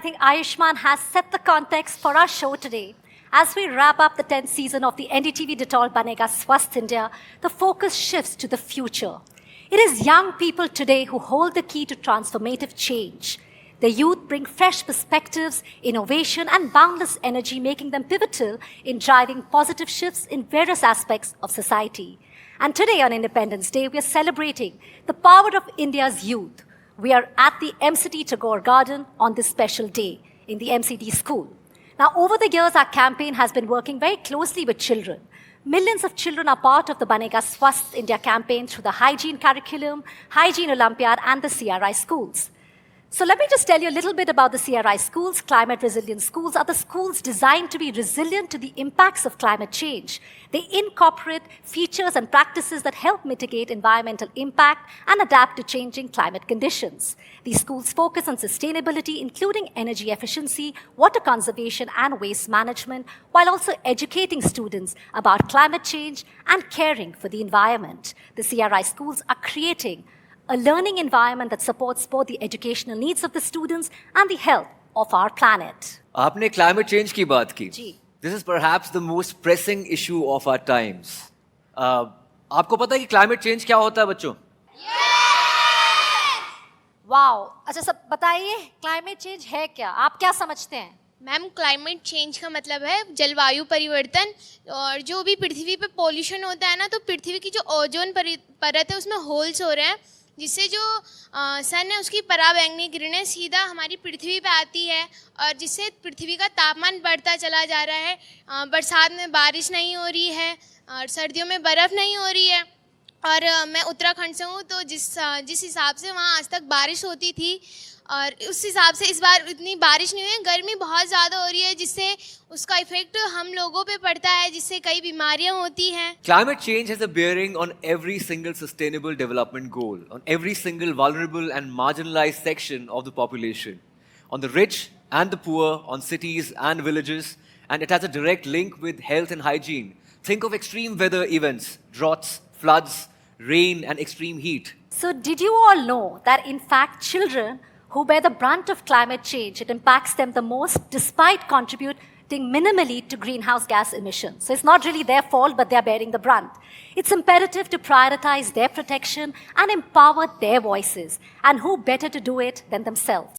I think Ayushman has set the context for our show today. As we wrap up the 10th season of the NDTV Detol Banega Swasth India, the focus shifts to the future. It is young people today who hold the key to transformative change. The youth bring fresh perspectives, innovation, and boundless energy, making them pivotal in driving positive shifts in various aspects of society. And today on Independence Day, we are celebrating the power of India's youth. We are at the MCD Tagore Garden on this special day in the MCD school. Now, over the years, our campaign has been working very closely with children. Millions of children are part of the Banega Swasth India campaign through the Hygiene Curriculum, Hygiene Olympiad, and the CRI schools. So let me just tell you a little bit about the CRI schools. Climate resilient schools are the schools designed to be resilient to the impacts of climate change. They incorporate features and practices that help mitigate environmental impact and adapt to changing climate conditions. These schools focus on sustainability, including energy efficiency, water conservation, and waste management, while also educating students about climate change and caring for the environment. The CRI schools are creating a learning environment that supports both the educational needs of the students and the health of our planet. आपने climate change की बात की. जी. This is perhaps the most pressing issue of our times. आपको पता है कि climate change क्या होता है बच्चों? वाओ, अच्छा सब बताइए क्लाइमेट चेंज है क्या? आप क्या समझते हैं? मैम, क्लाइमेट चेंज का मतलब है जलवायु परिवर्तन। और जो भी पृथ्वी पे पॉल्यूशन होता है ना, तो पृथ्वी की जो ओजोन परत है उसमें होल्स हो रहे हैं, जिससे जो सन है उसकी पराबैंगनी किरणें सीधा हमारी पृथ्वी पे आती है और जिससे पृथ्वी का तापमान बढ़ता चला जा रहा है। बरसात में बारिश नहीं हो रही है और सर्दियों में बर्फ़ नहीं हो रही है। और मैं उत्तराखंड से हूँ, तो जिस हिसाब से वहाँ आज तक बारिश होती थी और उस हिसाब से इस बार इतनी बारिश नहीं हुई है। गर्मी बहुत ज़्यादा हो रही है, जिससे उसका इफेक्ट हम लोगों पे पड़ता है, जिससे कई बीमारियां होती हैं। Climate change has a bearing on every single sustainable development goal, on every single vulnerable and marginalized section of the population, on the rich and the poor, on cities and villages, and it has a direct link with health and hygiene. Think of extreme weather events, droughts, floods, rain, and extreme heat. So did you all know that in fact children who bear the brunt of climate change, it impacts them the most despite contributing minimally to greenhouse gas emissions. So it's not really their fault, but they're bearing the brunt. It's imperative to prioritize their protection and empower their voices. And who better to do it than themselves?